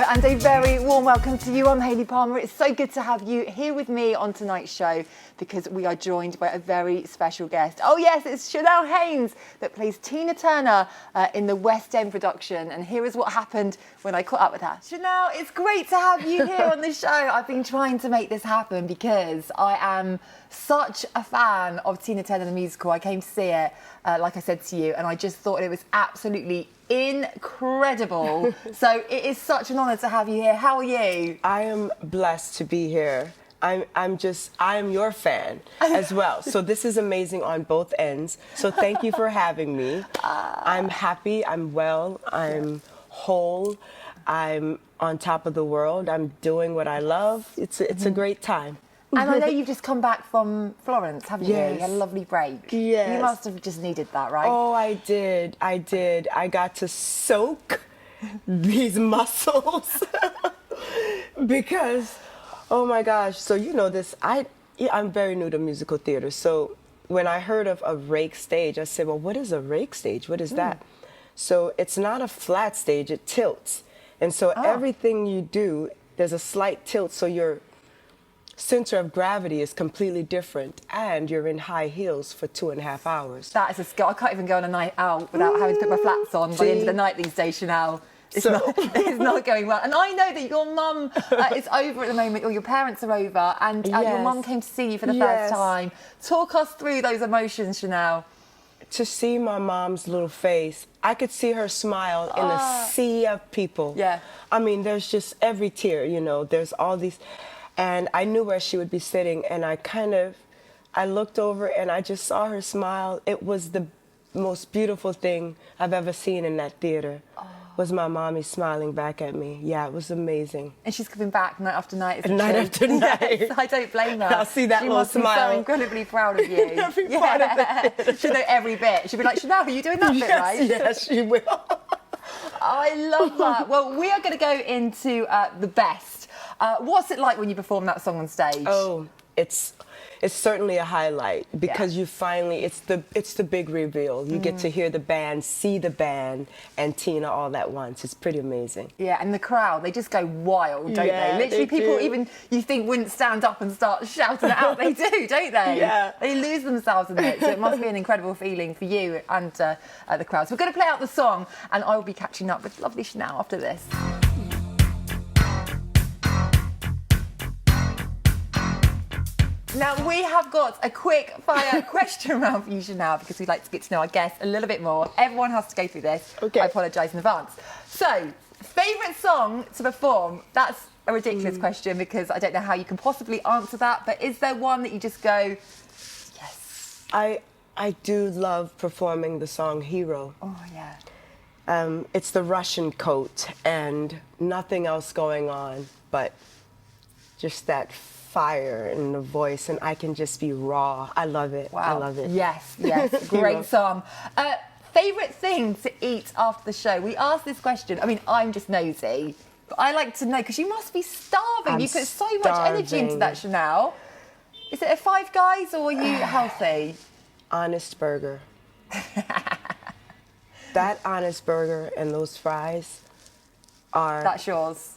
and a very warm welcome to you. I'm Hayley Palmer. It's so good to have you here with me on tonight's show because we are joined by a very special guest. Oh yes, it's Chanel Haynes that plays Tina Turner in the West End production. And here is what happened when I caught up with her. Chanel, it's great to have you here on the show. I've been trying to make this happen because I am such a fan of Tina Turner the musical. I came to see it, like I said to you, and I just thought it was absolutely incredible. So it is such an honour to have you here. How are you? I am blessed to be here. I am your fan as well. So this is amazing on both ends. So thank you for having me. I'm happy, I'm well, I'm whole, I'm on top of the world, I'm doing what I love. It's a great time. And I know you've just come back from Florence, haven't you? Yes. You had a lovely break. Yes. You must have just needed that, right? Oh, I did. I got to soak these muscles because, oh my gosh. So you know this, I'm very new to musical theater. So when I heard of a rake stage, I said, well, what is a rake stage? What is that? So it's not a flat stage, it tilts. And so everything you do, there's a slight tilt, so your center of gravity is completely different, and you're in high heels for 2.5 hours. That is a skill. I can't even go on a night out without having to put my flats on by the end of the night these days, Chanel. It's not going well. And I know that your mum is over at the moment, or your parents are over, and your mum came to see you for the first time. Talk us through those emotions, Chanel. To see my mom's little face, I could see her smile in a sea of people. Yeah. I mean, there's just every tear, you know, there's all these. And I knew where she would be sitting, and I looked over and I just saw her smile. It was the most beautiful thing I've ever seen in that theater, was my mommy smiling back at me. Yeah, it was amazing. And she's coming back night after night, isn't night she? after night. Yes, I don't blame her. I'll see that little smile. She must be so incredibly proud of you. Every part of it. She'll know every bit. She'll be like, Chanel, are you doing that bit right? Yes, she will. I love that. Well, we are going to go into the best. What's it like when you perform that song on stage? Oh, it's certainly a highlight because you finally, it's the big reveal. You get to hear the band, see the band, and Tina all at once. It's pretty amazing. Yeah, and the crowd, they just go wild, don't they? Literally, people even you think wouldn't stand up and start shouting it out. They do, don't they? Yeah. They lose themselves in it. So it must be an incredible feeling for you and the crowd. So we're going to play out the song, and I will be catching up with lovely Chanel after this. Now, we have got a quick fire question round for you, Chanel, because we'd like to get to know our guests a little bit more. Everyone has to go through this. Okay. I apologise in advance. So, favourite song to perform? That's a ridiculous question because I don't know how you can possibly answer that, but is there one that you just go, yes? I do love performing the song Hero. Oh, yeah. It's the Russian coat and nothing else going on, but just that fire in the voice, and I can just be raw. I love it. Wow. I love it. Yes, great song. Favourite thing to eat after the show? We asked this question. I mean, I'm just nosy, but I like to know because you must be starving. You put so much energy into that, Chanel. Is it a Five Guys or are you healthy? Honest Burger. That Honest Burger and those fries are... That's yours.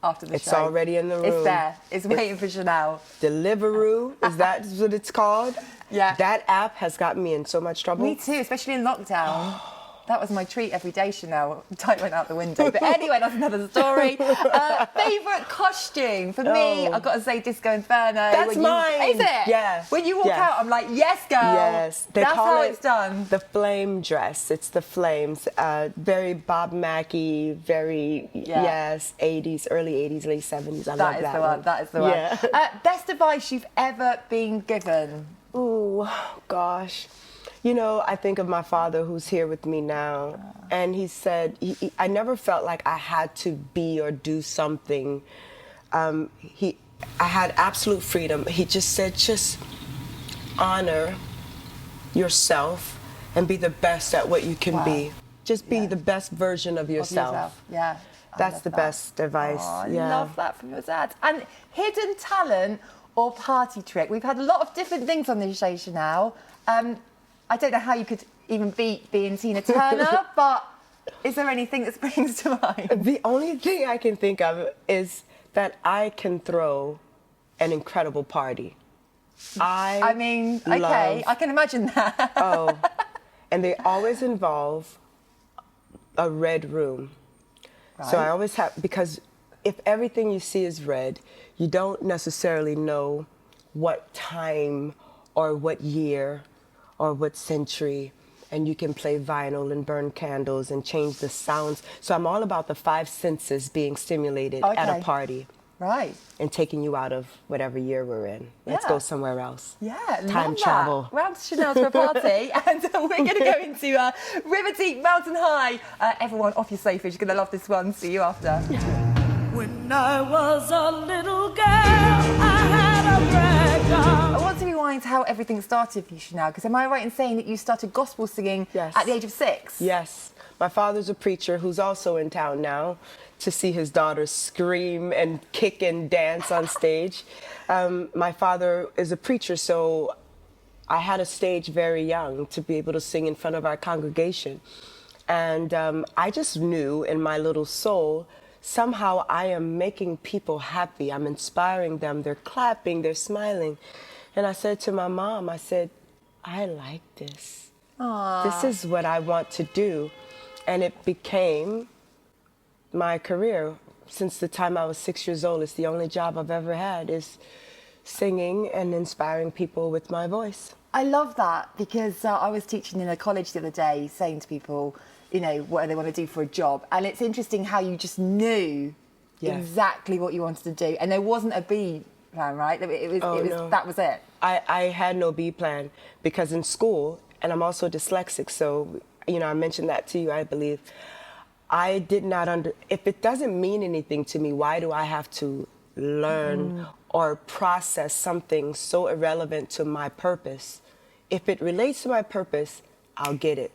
After the it's show. already in the room. It's there. It's waiting for Chanel. Deliveroo, is that what it's called? Yeah. That app has gotten me in so much trouble. Me too, especially in lockdown. That was my treat every day, Chanel. Tight went out the window. But anyway, that's another story. Favourite costume? For me, I've got to say Disco Inferno. That's mine. Is it? Yeah. When you walk out, I'm like, yes, girl. Yes. That's how it's done. The flame dress. It's the flames. Very Bob Mackie, very, 80s, early 80s, late 70s. I love that one. That is the one. Yeah. Best advice you've ever been given? Ooh, gosh. You know, I think of my father who's here with me now, and he said, I never felt like I had to be or do something. I had absolute freedom. He just said, just honor yourself and be the best at what you can be. Just be the best version of yourself. Yeah. That's the best advice. Oh, I love that from your dad. And hidden talent or party trick? We've had a lot of different things on this show, Chanel. I don't know how you could even beat being Tina Turner, but Is there anything that springs to mind? The only thing I can think of is that I can throw an incredible party. I mean, okay, I can imagine that. Oh, and they always involve a red room. Right. So I always have, because if everything you see is red, you don't necessarily know what time or what year or what century, and you can play vinyl and burn candles and change the sounds. So I'm all about the 5 senses being stimulated at a party. Right. And taking you out of whatever year we're in. Let's go somewhere else. Yeah, time travel. Round to Chanel's for a party, and we're going to go into River Deep, Mountain High. Everyone off your sofas, you're going to love this one. See you after. When I was a little girl, I had a rag doll. I want to rewind to how everything started for you, Chanel, because am I right in saying that you started gospel singing at the age of 6? Yes. My father's a preacher who's also in town now to see his daughter scream and kick and dance on stage. My father is a preacher, so I had a stage very young to be able to sing in front of our congregation. And I just knew in my little soul, somehow I am making people happy. I'm inspiring them. They're clapping, they're smiling. And I said to my mom, I said, I like this. Aww. This is what I want to do. And it became my career. Since the time I was 6 years old, it's the only job I've ever had, is singing and inspiring people with my voice. I love that, because I was teaching in a college the other day, saying to people, you know, what they want to do for a job. And it's interesting how you just knew exactly what you wanted to do. And there wasn't a B plan, right? No. That was it. I had no B plan, because in school, and I'm also dyslexic, so, you know, I mentioned that to you, I believe. I did not if it doesn't mean anything to me, why do I have to learn or process something so irrelevant to my purpose? If it relates to my purpose, I'll get it.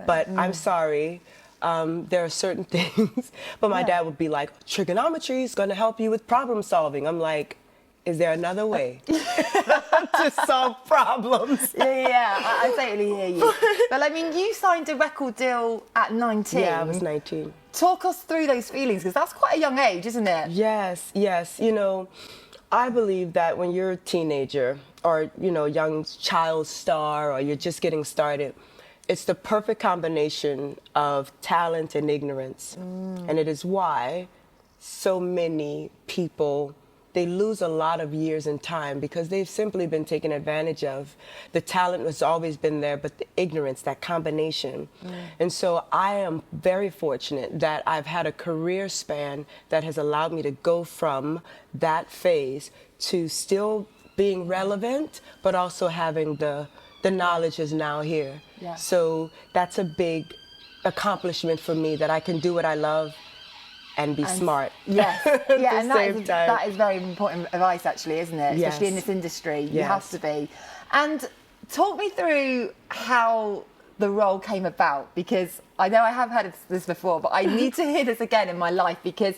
But I'm sorry, there are certain things, but my dad would be like, trigonometry is going to help you with problem solving. I'm like, is there another way to solve problems? Yeah, I totally hear you. But I mean, you signed a record deal at 19. Yeah, I was 19. Talk us through those feelings, because that's quite a young age, isn't it? Yes, yes. You know, I believe that when you're a teenager or, you know, young child star, or you're just getting started, it's the perfect combination of talent and ignorance. And it is why so many people, they lose a lot of years in time, because they've simply been taken advantage of. The talent has always been there, but the ignorance, that combination. And so I am very fortunate that I've had a career span that has allowed me to go from that phase to still being relevant, but also having the knowledge is now here. Yeah. So that's a big accomplishment for me, that I can do what I love and be smart. Yes, yeah, and same time. that is very important advice, actually, isn't it? Yes. Especially in this industry, you Yes. have to be. And talk me through how the role came about, because I know I have heard this before, but I need to hear this again in my life, because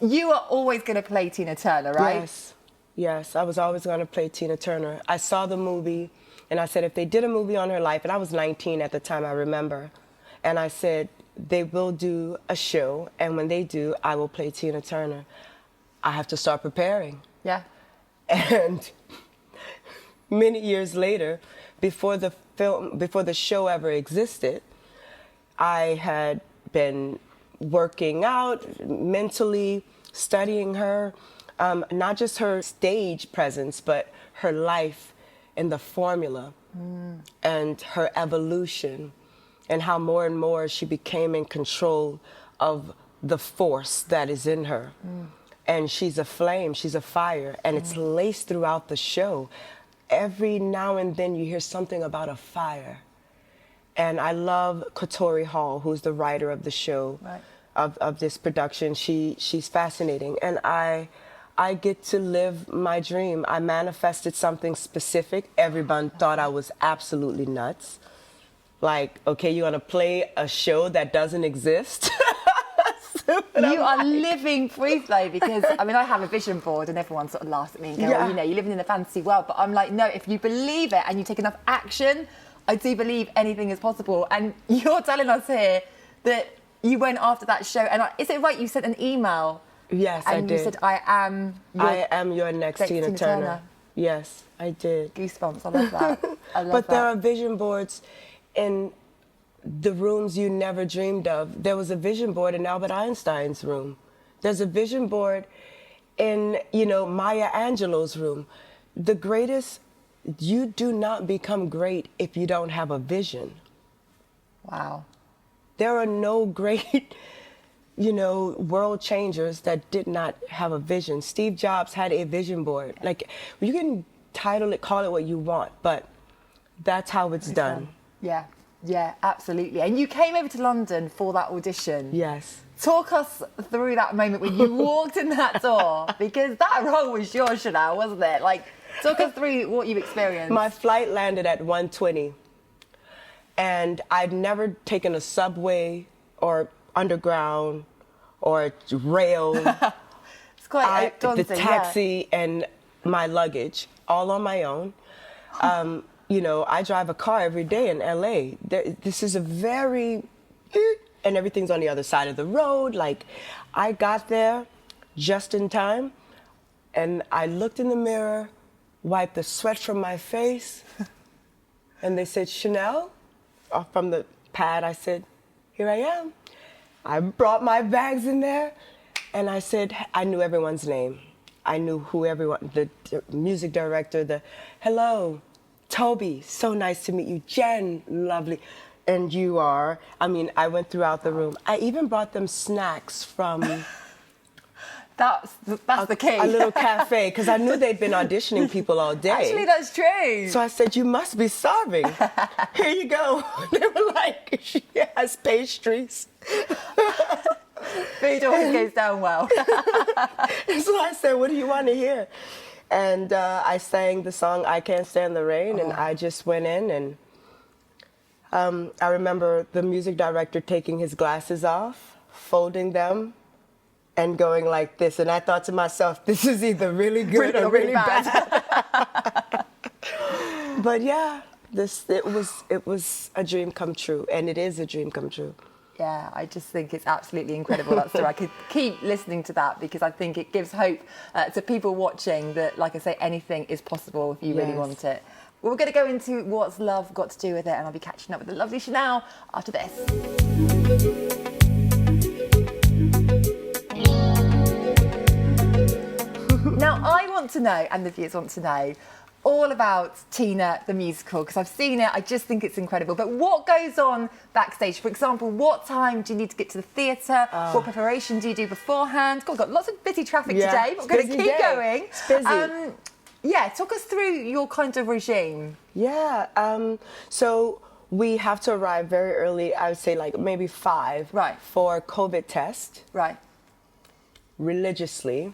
you are always going to play Tina Turner, right? Yes, yes, I was always going to play Tina Turner. I saw the movie, and I said, if they did a movie on her life, and I was 19 at the time, I remember, and I said, they will do a show, and when they do, I will play Tina Turner. I have to start preparing. Yeah. And many years later, before the show ever existed, I had been working out mentally, studying her, not just her stage presence, but her life and the formula and her evolution, and how more and more she became in control of the force that is in her. And she's a flame, she's a fire, and it's laced throughout the show. Every now and then you hear something about a fire. And I love Katori Hall, who's the writer of the show, of this production. She's fascinating. And I get to live my dream. I manifested something specific. Everyone thought I was absolutely nuts. Like, okay, you want to play a show that doesn't exist? You are living proof, though, because, I mean, I have a vision board and everyone sort of laughs at me and goes, well, you know, you're living in a fantasy world. But I'm like, no, if you believe it and you take enough action, I do believe anything is possible. And you're telling us here that you went after that show, and is it right you sent an email? Yes, I did. And you said, I am your next Tina Turner. Yes, I did. Goosebumps, I love that. I love but that. there are vision boards in the rooms you never dreamed of. There was a vision board in Albert Einstein's room. There's a vision board in, Maya Angelou's room. The greatest, you do not become great if you don't have a vision. Wow. There are no great, world changers that did not have a vision. Steve Jobs had a vision board. Like, you can call it what you want, but that's how it's done. Yeah, absolutely. And you came over to London for that audition. Yes. Talk us through that moment when you walked in that door, because that role was yours, Chanel, wasn't it? Like, talk us through what you've experienced. My flight landed at 1:20, and I'd never taken a subway or underground or rail. It's quite daunting. The taxi and my luggage, all on my own. I drive a car every day in LA. This is a very, and everything's on the other side of the road. Like, I got there just in time, and I looked in the mirror, wiped the sweat from my face, and they said, Chanel, from the pad. I said, here I am. I brought my bags in there, and I said, I knew everyone's name. I knew who everyone, the music director, hello, Toby, so nice to meet you. Jen, lovely. And you are. I went throughout the room. I even brought them snacks from... That's the key. A little cafe, because I knew they'd been auditioning people all day. Actually, that's true. So I said, you must be starving. Here you go. They were like, she has pastries. Food always goes down well. So I said, what do you want to hear? And I sang the song, I Can't Stand the Rain, and I just went in, and I remember the music director taking his glasses off, folding them, and going like this. And I thought to myself, this is either really good or really bad. But yeah, it was a dream come true, and it is a dream come true. Yeah, I just think it's absolutely incredible, that story. I could keep listening to that, because I think it gives hope to people watching that, like I say, anything is possible if you really want it. Well, we're going to go into what's love got to do with it, and I'll be catching up with the lovely Chanel after this. Now, I want to know, and the viewers want to know, all about Tina the musical, because I've seen it. I just think it's incredible. But what goes on backstage? For example, what time do you need to get to the theatre? What preparation do you do beforehand? God, we've got lots of busy traffic today, but we're going to keep going. It's busy. Talk us through your kind of regime. Yeah, so we have to arrive very early. I would say like maybe 5 for COVID test. Right. Religiously.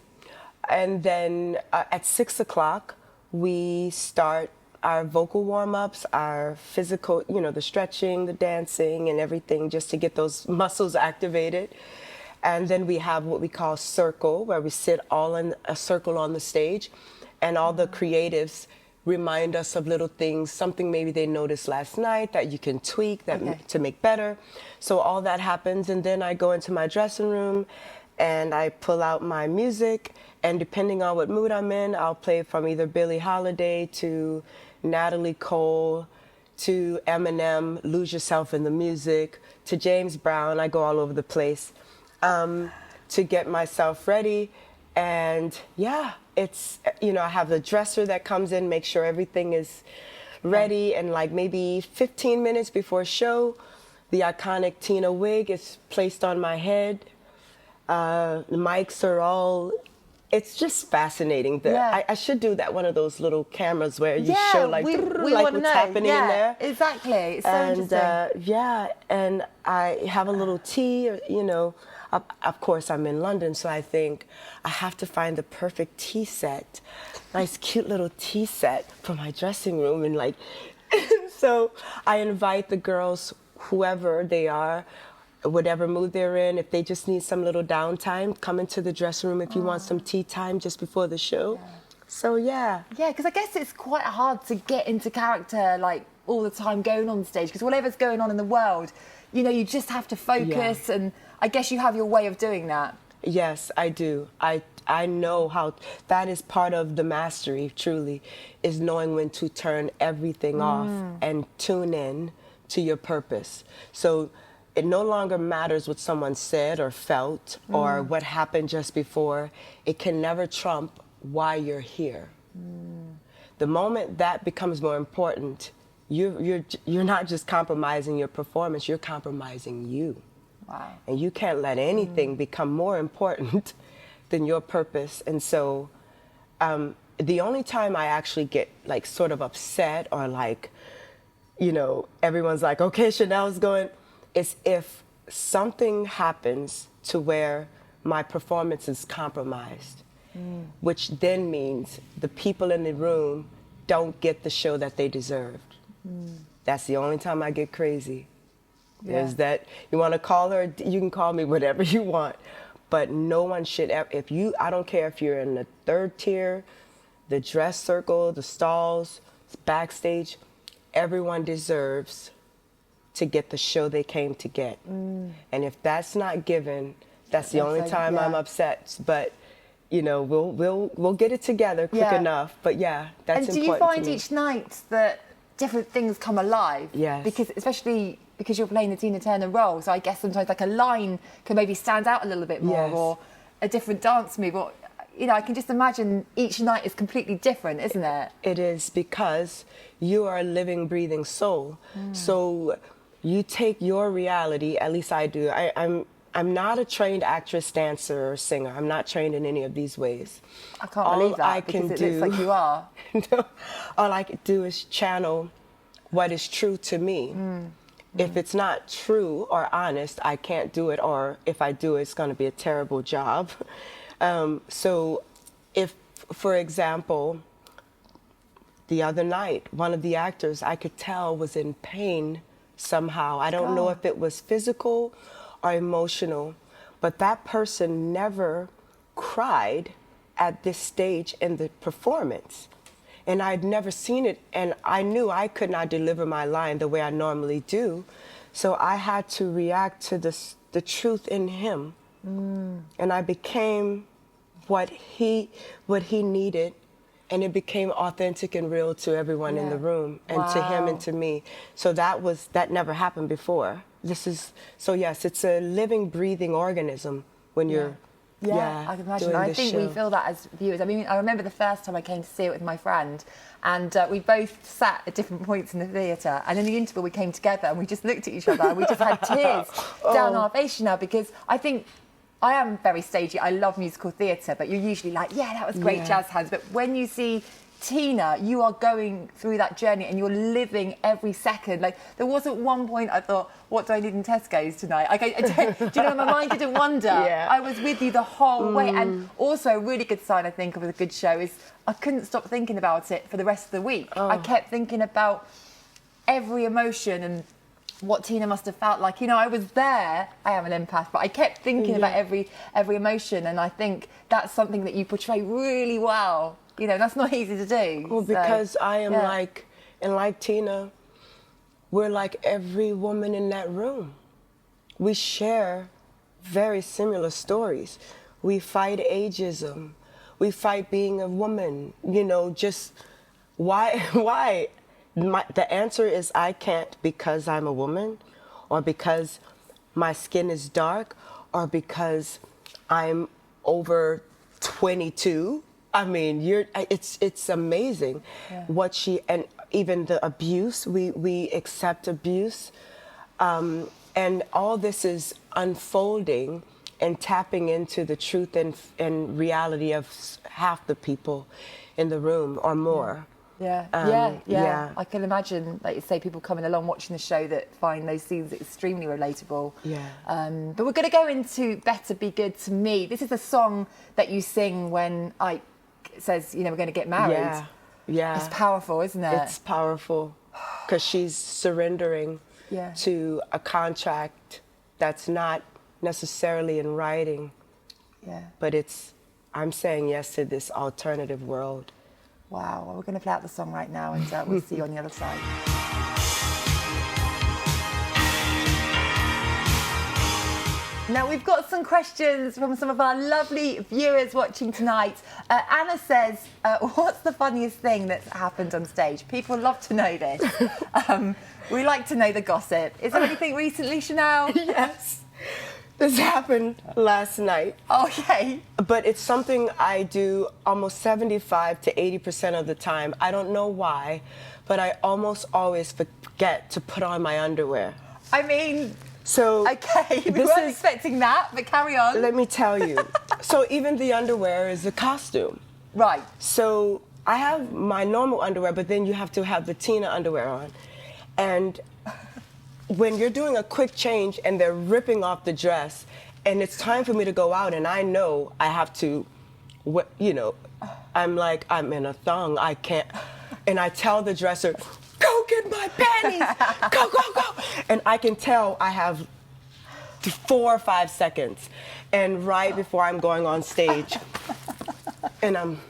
And then at 6 o'clock, we start our vocal warm-ups, our physical, the stretching, the dancing, and everything, just to get those muscles activated. And then we have what we call circle, where we sit all in a circle on the stage, and all the creatives remind us of little things, something maybe they noticed last night that you can tweak to make better. So all that happens, and then I go into my dressing room, and I pull out my music, and depending on what mood I'm in, I'll play from either Billie Holiday to Natalie Cole to Eminem, Lose Yourself in the Music, to James Brown. I go all over the place to get myself ready. And yeah, it's, I have the dresser that comes in, make sure everything is ready, and like maybe 15 minutes before show, the iconic Tina wig is placed on my head. The mics are all, it's just fascinating. I should do that, one of those little cameros where you show like, we like what's happening in there. Exactly, it's so interesting. And I have a little tea, of course I'm in London, so I think I have to find the perfect tea set, nice cute little tea set for my dressing room, and like, so I invite the girls, whoever they are, whatever mood they're in, if they just need some little downtime, come into the dressing room if you want some tea time just before the show. Yeah. So yeah, because I guess it's quite hard to get into character like all the time going on stage, because whatever's going on in the world, you know, you just have to focus, and I guess you have your way of doing that. Yes, I do. I know how that is part of the mastery, truly, is knowing when to turn everything off and tune in to your purpose. So it no longer matters what someone said or felt or what happened just before. It can never trump why you're here. The moment that becomes more important, you're not just compromising your performance, you're compromising you. Wow. And you can't let anything become more important than your purpose. And so the only time I actually get like sort of upset or like, you know, everyone's like, okay, Chanel's going, is if something happens to where my performance is compromised, which then means the people in the room don't get the show that they deserved. That's the only time I get crazy. There's that, you want to call her, you can call me whatever you want, but no one should ever, I don't care if you're in the third tier, the dress circle, the stalls, backstage, everyone deserves to get the show they came to get. And if that's not given, that's the only time I'm upset. But you know, we'll get it together quick enough. But yeah, that's important. And do you find each night that different things come alive? Yes. Because especially because you're playing the Tina Turner role, so I guess sometimes like a line can maybe stand out a little bit more, or a different dance move, or you know, I can just imagine each night is completely different, isn't it? It is, because you are a living, breathing soul. So you take your reality, at least I do. I'm not a trained actress, dancer, or singer. I'm not trained in any of these ways. I can't believe that, because it looks like you are. No, all I can do is channel what is true to me. If it's not true or honest, I can't do it, or if I do it, it's going to be a terrible job. So if, for example, the other night, one of the actors I could tell was in pain somehow. I don't know if it was physical or emotional, but that person never cried at this stage in the performance. And I'd never seen it, and I knew I could not deliver my line the way I normally do. So I had to react to the truth in him. And I became what he needed, and it became authentic and real to everyone in the room, and to him and to me. So that never happened before. So yes, it's a living, breathing organism when you're I can imagine. I think we feel that as viewers. I mean, I remember the first time I came to see it with my friend, and we both sat at different points in the theatre, and in the interval we came together and we just looked at each other and we just had tears down our face, you know, because I think I am very stagey. I love musical theatre, but you're usually like, yeah, that was great, jazz hands. But when you see Tina, you are going through that journey and you're living every second. Like, there wasn't one point I thought, what do I need in Tesco's tonight? Do you know, my mind didn't wander. I was with you the whole way. And also a really good sign, I think, of a good show is I couldn't stop thinking about it for the rest of the week. I kept thinking about every emotion and what Tina must have felt like. You know, I was there. I am an empath, but I kept thinking about every emotion, and I think that's something that you portray really well. You know, that's not easy to do. Well, because I am like Tina, we're like every woman in that room. We share very similar stories. We fight ageism. We fight being a woman. You know, just why? The answer is I can't because I'm a woman, or because my skin is dark, or because I'm over 22. I mean, it's amazing what and even the abuse, we accept abuse. And all this is unfolding and tapping into the truth and reality of half the people in the room or more. I can imagine, like you say, people coming along watching the show that find those scenes extremely relatable. But we're going to go into Better Be Good to Me. This is a song that you sing when Ike says, you know, we're going to get married. It's powerful, isn't it? It's powerful because she's surrendering to a contract that's not necessarily in writing. But I'm saying yes to this alternative world. Wow, well, we're going to play out the song right now, and we'll see you on the other side. Now, we've got some questions from some of our lovely viewers watching tonight. Anna says, what's the funniest thing that's happened on stage? People love to know this. We like to know the gossip. Is there anything recently, Chanel? Yes. This happened last night. Okay. But it's something I do almost 75 to 80% of the time. I don't know why, but I almost always forget to put on my underwear. I mean... So okay, we weren't expecting that, but carry on. Let me tell you. So even the underwear is a costume. Right. So I have my normal underwear, but then you have to have the Tina underwear on. And when you're doing a quick change and they're ripping off the dress, and it's time for me to go out, and I know I have to, you know, I'm like, I'm in a thong, I can't. And I tell the dresser, go get my panties, go, go, go. And I can tell I have 4 or 5 seconds. And right before I'm going on stage, and I'm,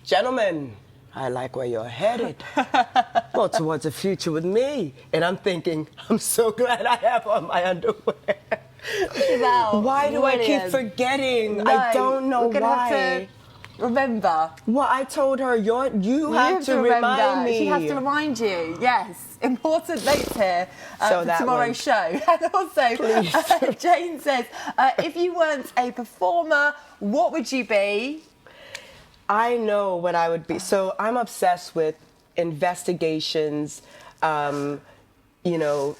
gentlemen, I like where you're headed. Well, towards a future with me. And I'm thinking, I'm so glad I have on my underwear. Wow, why do I keep forgetting? No, I don't know we're gonna why. Have to remember. Well, I told her, you have to remind me. She has to remind you, yes. Important notes here So for tomorrow's show. And also, Jane says, if you weren't a performer, what would you be? I know what I would be. So I'm obsessed with investigations, you know,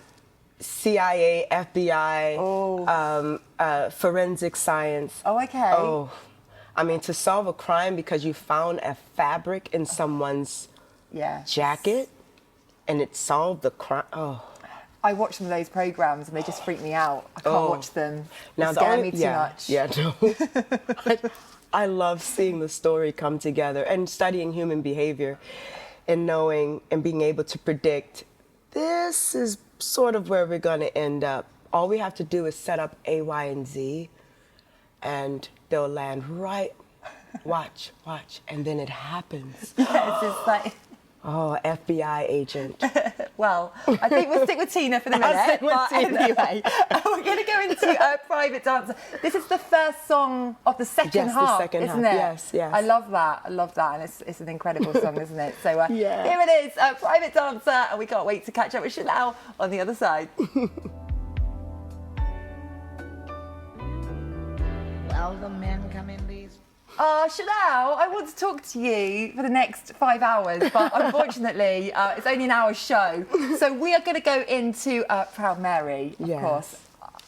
CIA, FBI, forensic science. Oh, okay. Oh, I mean, to solve a crime because you found a fabric in someone's jacket and it solved the crime. Oh. I watch some of those programs and they just freak me out. I can't watch them. They scare me too much. Yeah, no. I love seeing the story come together and studying human behavior and knowing and being able to predict this is sort of where we're going to end up. All we have to do is set up A, Y, and Z, and they'll land right. Watch, and then it happens. Yes, it's like... Oh, FBI agent. Well, I think we'll stick with Tina for the minute. I'll stick with Tina. Anyway, we're going to go into Private Dancer. This is the first song of the second half, isn't it? Yes, yes. I love that, and it's an incredible song, isn't it? So yeah. Here it is, Private Dancer, and we can't wait to catch up with Chanel on the other side. Well, the men come in these. Chanel, I want to talk to you for the next 5 hours, but unfortunately, it's only an hour's show. So we are going to go into Proud Mary, of course.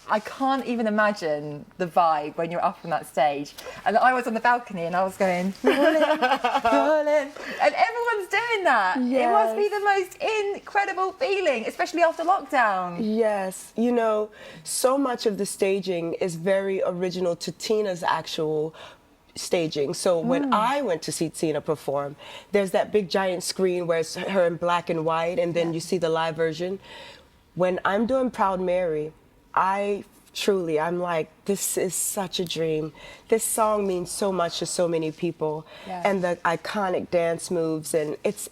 I can't even imagine the vibe when you're up on that stage. And I was on the balcony and I was going, rolling. And everyone's doing that. Yes. It must be the most incredible feeling, especially after lockdown. Yes, you know, so much of the staging is very original to Tina's actual staging. So when I went to see Tina perform, there's that big giant screen where it's her in black and white, and then you see the live version. When I'm doing Proud Mary, I'm like, this is such a dream. This song means so much to so many people, and the iconic dance moves, and it's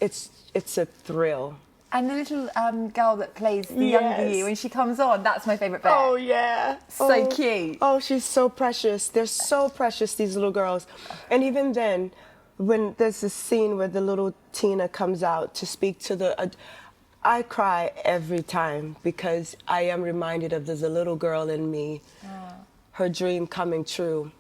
a thrill. And the little girl that plays the younger you, when she comes on, that's my favourite bit. Oh, yeah. So cute. Oh, she's so precious. They're so precious, these little girls. And even then, when there's a scene where the little Tina comes out to speak to the... I cry every time because I am reminded of there's a little girl in me, her dream coming true.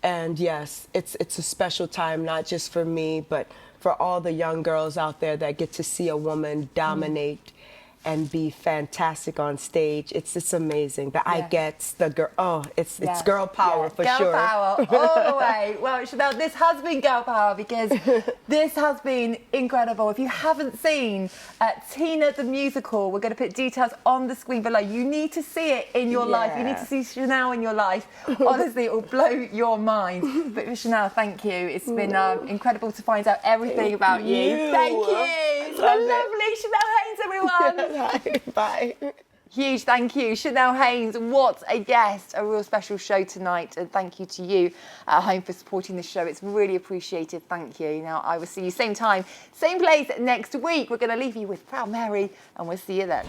And yes, it's a special time, not just for me, but for all the young girls out there that get to see a woman dominate and be fantastic on stage. It's amazing. The I gets, the girl, it's girl power for sure. Girl power all the way. Well, Chanel, this has been girl power because this has been incredible. If you haven't seen Tina the musical, we're going to put details on the screen below. You need to see it in your life. You need to see Chanel in your life. Honestly, it will blow your mind. But Chanel, thank you. It's been incredible to find out everything about you. Thank you. So lovely. Chanel Haynes, everyone. Bye. Huge thank you, Chanel Haynes. What a guest, a real special show tonight. And thank you to you at home for supporting the show. It's really appreciated. Thank you. Now, I will see you same time, same place next week. We're going to leave you with Proud Mary, and we'll see you then.